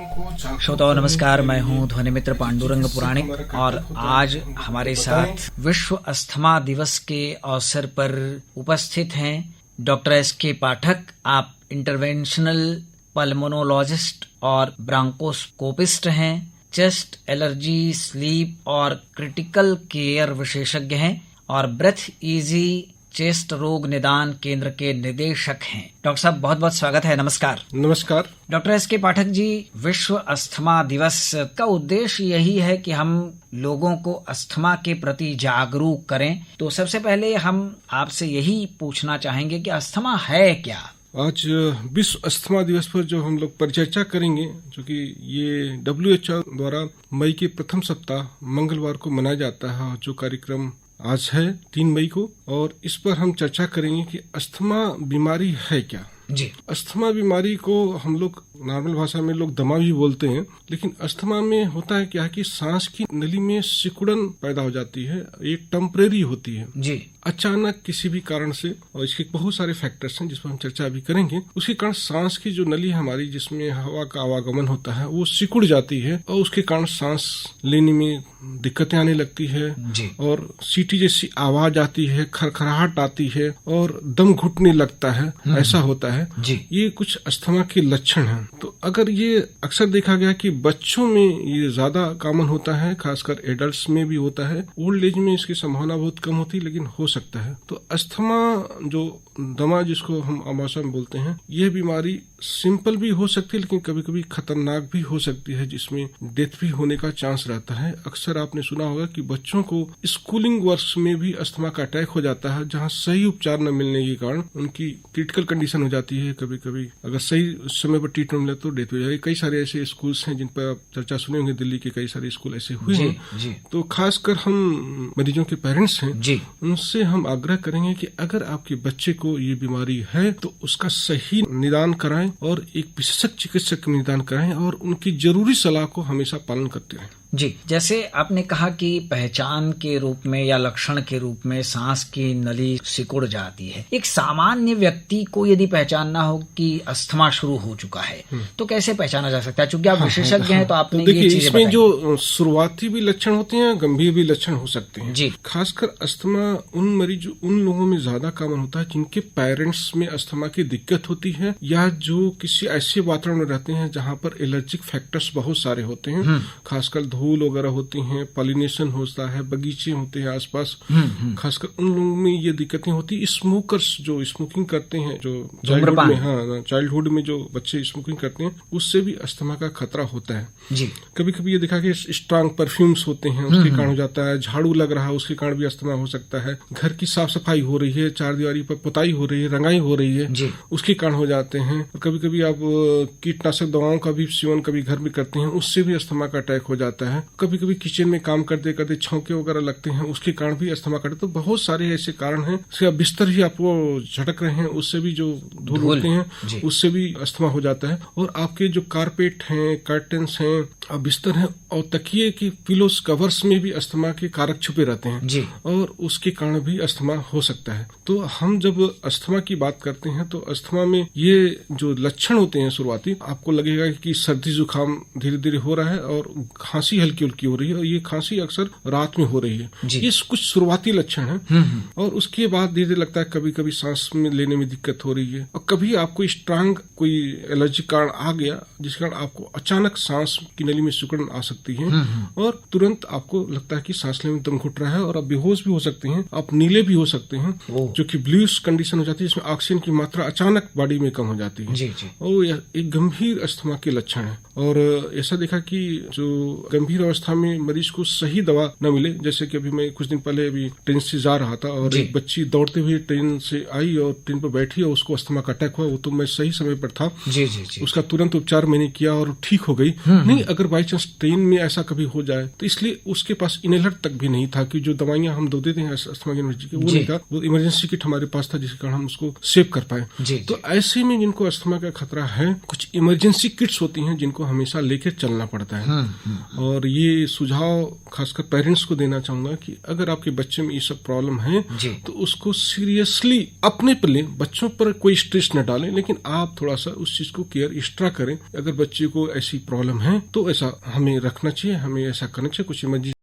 श्रोताओं नमस्कार, मैं हूं ध्वनि मित्र पांडुरंग पुराणिक और आज हमारे साथ विश्व अस्थमा दिवस के अवसर पर उपस्थित हैं डॉक्टर एस.के. पाठक। आप इंटरवेंशनल पल्मोनोलॉजिस्ट और ब्रांकोस्कोपिस्ट हैं, चेस्ट, एलर्जी, स्लीप और क्रिटिकल केयर विशेषज्ञ हैं और ब्रेथ इजी चेस्ट रोग निदान केंद्र के निदेशक हैं। डॉक्टर साहब, बहुत बहुत स्वागत है। नमस्कार। नमस्कार डॉक्टर एस.के. पाठक जी, विश्व अस्थमा दिवस का उद्देश्य यही है कि हम लोगों को अस्थमा के प्रति जागरूक करें। तो सबसे पहले हम आपसे यही पूछना चाहेंगे कि अस्थमा है क्या? आज विश्व अस्थमा दिवस पर जो हम लोग परिचर्चा करेंगे, जो कि ये WHO द्वारा मई के प्रथम सप्ताह मंगलवार को मनाया जाता है, जो कार्यक्रम आज है 3 मई को, और इस पर हम चर्चा करेंगे कि अस्थमा बीमारी है क्या। जी, अस्थमा बीमारी को हम लोग नॉर्मल भाषा में लोग दमा भी बोलते हैं, लेकिन अस्थमा में होता है क्या है कि सांस की नली में सिकुड़न पैदा हो जाती है, एक टेम्परेरी होती है जी, अचानक किसी भी कारण से, और इसके बहुत सारे फैक्टर्स हैं जिस पर हम चर्चा अभी करेंगे। उसके कारण सांस की जो नली हमारी जिसमें हवा का आवागमन होता है वो सिकुड़ जाती है और उसके कारण सांस लेने में दिक्कतें आने लगती है जी, और सीटी जैसी आवाज आती है, खरखराहट आती है और दम घुटने लगता है, ऐसा होता है जी। ये कुछ अस्थमा के लक्षण हैं। तो अगर ये अक्सर देखा गया कि बच्चों में ये ज्यादा कॉमन होता है, खासकर एडल्ट्स में भी होता है, ओल्ड एज में इसकी संभावना बहुत कम होती है, लेकिन हो सकता है। तो अस्थमा जो दमा जिसको हम आमाशय में बोलते हैं, यह बीमारी सिंपल भी हो सकती है लेकिन कभी कभी खतरनाक भी हो सकती है, जिसमें डेथ भी होने का चांस रहता है। अक्सर आपने सुना होगा कि बच्चों को स्कूलिंग वर्ष में भी अस्थमा का अटैक हो जाता है, जहां सही उपचार न मिलने के कारण उनकी क्रिटिकल कंडीशन हो जाती है। कभी कभी अगर सही समय पर ट्रीटमेंट मिले तो डेथ हो जाएगी। कई सारे ऐसे स्कूल्स हैं जिन पर आप चर्चा सुने होंगे, दिल्ली के कई सारे स्कूल ऐसे हुए हैं। तो खासकर हम मरीजों के पेरेंट्स हैं जी, उनसे हम आग्रह करेंगे कि अगर आपके बच्चे को ये बीमारी है तो उसका सही निदान कराएं और एक विशेषज्ञ चिकित्सक का निदान कराएं और उनकी जरूरी सलाह को हमेशा पालन करते रहें। जी, जैसे आपने कहा कि पहचान के रूप में या लक्षण के रूप में सांस की नली सिकुड़ जाती है। एक सामान्य व्यक्ति को यदि पहचानना हो कि अस्थमा शुरू हो चुका है तो कैसे पहचाना जा सकता है? चूंकि आप विशेषज्ञ हैं तो आपने तो ये चीजें इसमें जो शुरुआती भी लक्षण होते हैं, गंभीर भी लक्षण हो सकते हैं जी। खासकर अस्थमा उन लोगों में ज्यादा कॉमन होता है जिनके पेरेंट्स में अस्थमा की दिक्कत होती है, या जो किसी ऐसे वातावरण में रहते हैं जहाँ पर एलर्जिक फैक्टर्स बहुत सारे होते हैं, खासकर धूल वगैरह होती हैं, पॉलिनेशन होता है, बगीचे होते हैं आसपास, खासकर उन लोगों में ये दिक्कतें होती। स्मोकर्स जो स्मोकिंग करते हैं, जो चाइल्डहुड में जो बच्चे स्मोकिंग करते हैं, उससे भी अस्थमा का खतरा होता है जी। कभी कभी ये देखा कि स्ट्रांग परफ्यूम्स होते हैं, उसके कारण हो जाता है। झाड़ू लग रहा है, उसके कारण भी अस्थमा हो सकता है। घर की साफ सफाई हो रही है, चारदीवारी पर पुताई हो रही है, रंगाई हो रही है, उसके कारण हो जाते हैं। और कभी कभी आप कीटनाशक दवाओं का भी सेवन कभी घर में करते हैं, उससे भी अस्थमा का अटैक हो जाता है। कभी कभी किचन में काम करते करते छौंके वगैरह लगते हैं, उसके कारण भी अस्थमा करते। तो बहुत सारे ऐसे कारण हैं। उसके बिस्तर ही आपको झटक रहे हैं, उससे भी जो धूल उड़ते हैं उससे भी अस्थमा हो जाता है। और आपके जो कारपेट हैं, कर्टन्स हैं, बिस्तर हैं और तकिए की पिलोस कवर्स में भी अस्थमा के कारक छुपे रहते हैं जी। और उसके कारण भी अस्थमा हो सकता है। तो हम जब अस्थमा की बात करते हैं तो अस्थमा में ये जो लक्षण होते हैं शुरुआती, आपको लगेगा कि सर्दी जुकाम धीरे धीरे हो रहा है और खांसी हल्की हल्की हो रही है, और ये खांसी अक्सर रात में हो रही है। ये कुछ शुरुआती लक्षण है। और उसके बाद धीरे धीरे लगता है कभी कभी सांस में लेने में दिक्कत हो रही है, और कभी आपको स्ट्रांग कोई एलर्जी कारण आ गया जिस कारण आपको अचानक सांस की नली में सिकुड़न आ सकती है और तुरंत आपको लगता है कि सांस लेने में दम घुट रहा है, और आप बेहोश भी हो सकते हैं, आप नीले भी हो सकते हैं, जो कि ब्लूइश कंडीशन हो जाती है, जिसमें ऑक्सीजन की मात्रा अचानक बॉडी में कम हो जाती है जी। और यह एक गंभीर अस्थमा के लक्षण है। और ऐसा देखा कि जो गंभीर अवस्था में मरीज को सही दवा न मिले, जैसे कि अभी मैं कुछ दिन पहले अभी ट्रेन से जा रहा था और एक बच्ची दौड़ते हुए ट्रेन से आई और ट्रेन पर बैठी और उसको अस्थमा का अटैक हुआ। वो तो मैं सही समय पर था जी। उसका तुरंत उपचार मैंने किया और ठीक हो गई। नहीं, अगर बाई चांस ट्रेन में ऐसा कभी हो जाए तो इसलिए उसके पास इनहेलर तक भी नहीं था, कि जो दवाइयां हम दो देते हैं अस्थमा की एमरजेंसी के, वो नहीं था। वो इमरजेंसी किट हमारे पास था जिसके कारण हम उसको सेव कर पाए। तो ऐसे में जिनको अस्थमा का खतरा है, कुछ इमरजेंसी किट्स होती हैं जिनको हमेशा लेके चलना पड़ता है। और ये सुझाव खासकर पेरेंट्स को देना चाहूंगा कि अगर आपके बच्चे में ये सब प्रॉब्लम है तो उसको सीरियसली अपने पर लें, बच्चों पर कोई स्ट्रेस न डालें, लेकिन आप थोड़ा सा उस चीज को केयर एक्स्ट्रा करें। अगर बच्चे को ऐसी प्रॉब्लम है तो ऐसा हमें रखना चाहिए, हमें ऐसा करना चाहिए। कुछ इमरजेंसी